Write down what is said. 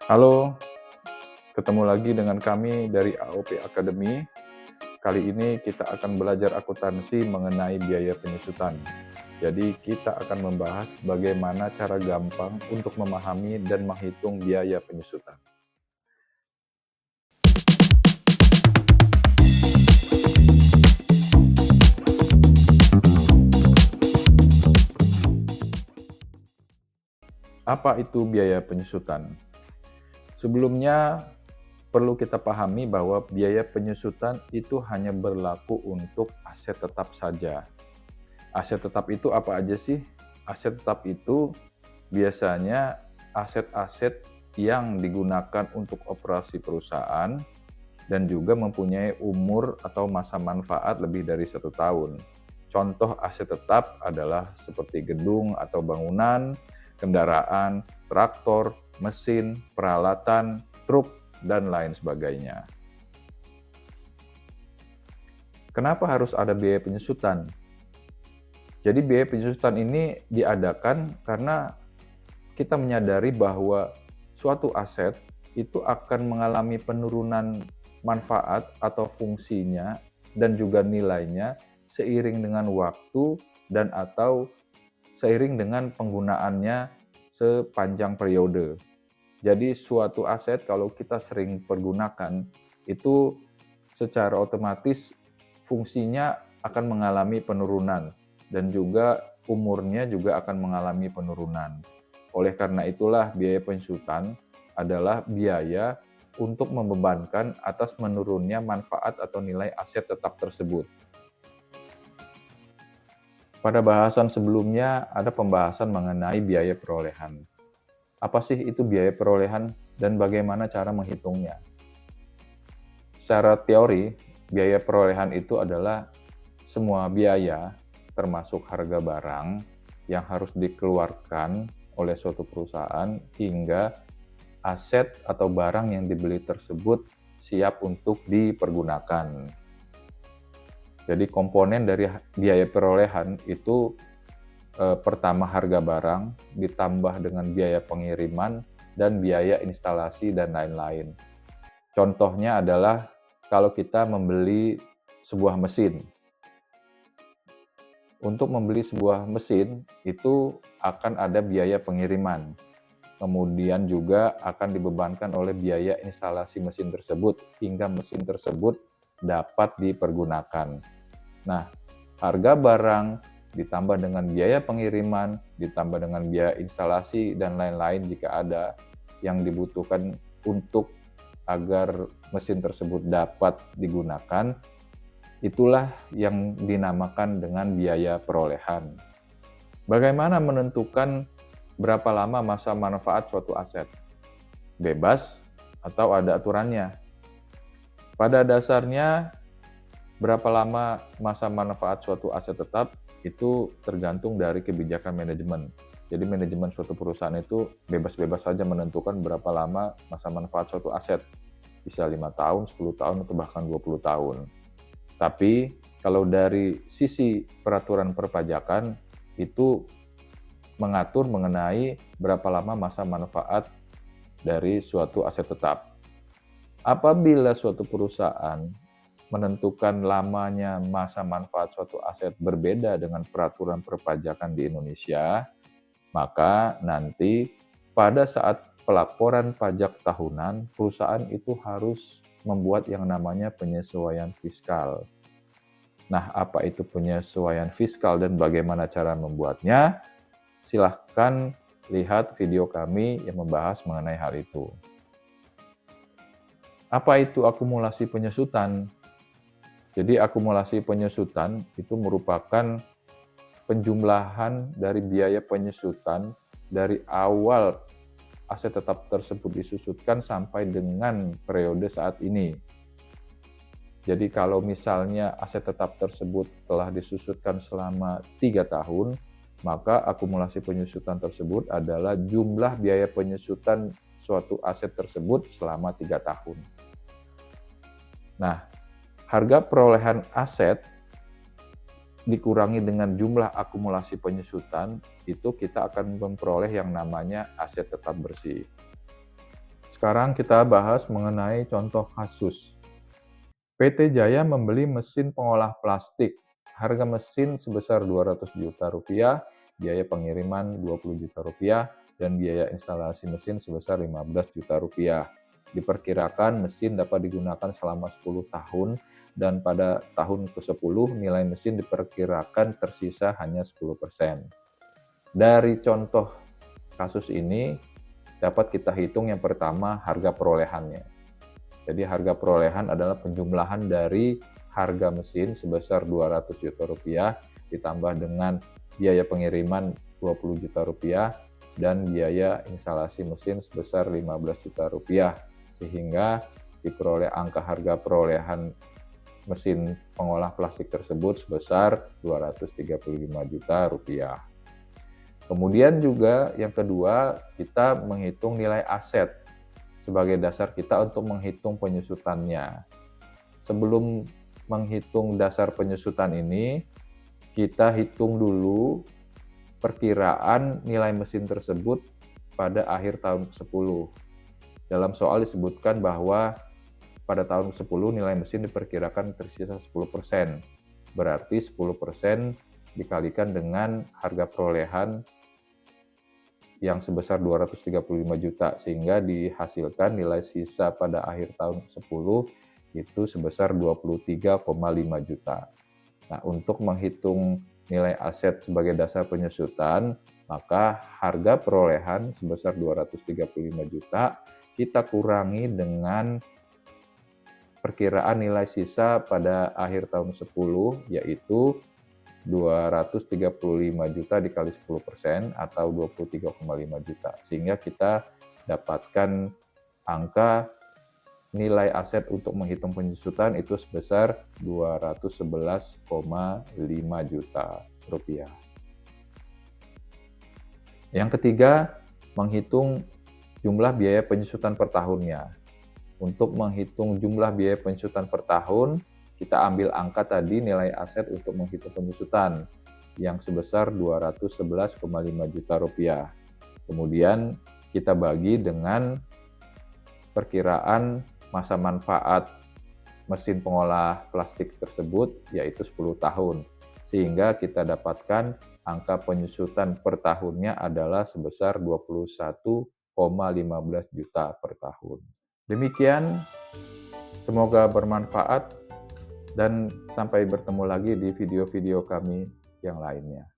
Halo, ketemu lagi dengan kami dari AOP Academy. Kali ini kita akan belajar akuntansi mengenai biaya penyusutan. Jadi kita akan membahas bagaimana cara gampang untuk memahami dan menghitung biaya penyusutan. Apa itu biaya penyusutan? Sebelumnya perlu kita pahami bahwa biaya penyusutan itu hanya berlaku untuk aset tetap saja. Aset tetap itu apa aja sih? Aset tetap itu biasanya aset-aset yang digunakan untuk operasi perusahaan dan juga mempunyai umur atau masa manfaat lebih dari 1 tahun. Contoh aset tetap adalah seperti gedung atau bangunan, kendaraan, traktor, mesin, peralatan, truk, dan lain sebagainya. Kenapa harus ada biaya penyusutan? Jadi biaya penyusutan ini diadakan karena kita menyadari bahwa suatu aset itu akan mengalami penurunan manfaat atau fungsinya dan juga nilainya seiring dengan waktu dan atau seiring dengan penggunaannya sepanjang periode. Jadi suatu aset kalau kita sering pergunakan itu secara otomatis fungsinya akan mengalami penurunan dan juga umurnya juga akan mengalami penurunan. Oleh karena itulah biaya penyusutan adalah biaya untuk membebankan atas menurunnya manfaat atau nilai aset tetap tersebut. Pada bahasan sebelumnya ada pembahasan mengenai biaya perolehan. Apa sih itu biaya perolehan dan bagaimana cara menghitungnya? Secara teori, biaya perolehan itu adalah semua biaya termasuk harga barang yang harus dikeluarkan oleh suatu perusahaan hingga aset atau barang yang dibeli tersebut siap untuk dipergunakan. Jadi komponen dari biaya perolehan itu pertama harga barang ditambah dengan biaya pengiriman dan biaya instalasi dan lain-lain. Contohnya adalah kalau kita membeli sebuah mesin. Untuk membeli sebuah mesin itu akan ada biaya pengiriman. Kemudian juga akan dibebankan oleh biaya instalasi mesin tersebut hingga mesin tersebut dapat dipergunakan. Nah, harga barang ditambah dengan biaya pengiriman, ditambah dengan biaya instalasi dan lain-lain jika ada yang dibutuhkan untuk agar mesin tersebut dapat digunakan, itulah yang dinamakan dengan biaya perolehan. Bagaimana menentukan berapa lama masa manfaat suatu aset? Bebas atau ada aturannya? Pada dasarnya, berapa lama masa manfaat suatu aset tetap itu tergantung dari kebijakan manajemen. Jadi manajemen suatu perusahaan itu bebas-bebas saja menentukan berapa lama masa manfaat suatu aset. Bisa 5 tahun, 10 tahun, atau bahkan 20 tahun. Tapi kalau dari sisi peraturan perpajakan itu mengatur mengenai berapa lama masa manfaat dari suatu aset tetap. Apabila suatu perusahaan menentukan lamanya masa manfaat suatu aset berbeda dengan peraturan perpajakan di Indonesia, maka nanti pada saat pelaporan pajak tahunan, perusahaan itu harus membuat yang namanya penyesuaian fiskal. Nah, apa itu penyesuaian fiskal dan bagaimana cara membuatnya? Silahkan lihat video kami yang membahas mengenai hal itu. Apa itu akumulasi penyusutan? Jadi akumulasi penyusutan itu merupakan penjumlahan dari biaya penyusutan dari awal aset tetap tersebut disusutkan sampai dengan periode saat ini. Jadi kalau misalnya aset tetap tersebut telah disusutkan selama 3 tahun, maka akumulasi penyusutan tersebut adalah jumlah biaya penyusutan suatu aset tersebut selama 3 tahun. Nah, harga perolehan aset dikurangi dengan jumlah akumulasi penyusutan, itu kita akan memperoleh yang namanya aset tetap bersih. Sekarang kita bahas mengenai contoh kasus. PT Jaya membeli mesin pengolah plastik. Harga mesin sebesar Rp200 juta, biaya pengiriman Rp20 juta, dan biaya instalasi mesin sebesar Rp15 juta. Diperkirakan mesin dapat digunakan selama 10 tahun, dan pada tahun ke-10 nilai mesin diperkirakan tersisa hanya 10%. Dari contoh kasus ini, dapat kita hitung yang pertama harga perolehannya. Jadi harga perolehan adalah penjumlahan dari harga mesin sebesar Rp200 juta ditambah dengan biaya pengiriman Rp20 juta dan biaya instalasi mesin sebesar Rp15 juta, sehingga diperoleh angka harga perolehan mesin pengolah plastik tersebut sebesar Rp235 juta. Kemudian juga yang kedua, kita menghitung nilai aset sebagai dasar kita untuk menghitung penyusutannya. Sebelum menghitung dasar penyusutan ini, kita hitung dulu perkiraan nilai mesin tersebut pada akhir tahun ke-10. Dalam soal disebutkan bahwa pada tahun ke-10 nilai mesin diperkirakan tersisa 10%. Berarti 10% dikalikan dengan harga perolehan yang sebesar 235 juta, sehingga dihasilkan nilai sisa pada akhir tahun 10 itu sebesar 23,5 juta. Nah, untuk menghitung nilai aset sebagai dasar penyusutan, maka harga perolehan sebesar 235 juta kita kurangi dengan perkiraan nilai sisa pada akhir tahun 10, yaitu 235 juta dikali 10% atau 23,5 juta. Sehingga kita dapatkan angka nilai aset untuk menghitung penyusutan itu sebesar Rp211,5 juta. Yang ketiga, menghitung jumlah biaya penyusutan per tahunnya. Untuk menghitung jumlah biaya penyusutan per tahun, kita ambil angka tadi nilai aset untuk menghitung penyusutan yang sebesar Rp211,5 juta. Kemudian kita bagi dengan perkiraan masa manfaat mesin pengolah plastik tersebut, yaitu 10 tahun. Sehingga kita dapatkan angka penyusutan per tahunnya adalah sebesar Rp21,15 juta per tahun. Demikian, semoga bermanfaat. Dan sampai bertemu lagi di video-video kami yang lainnya.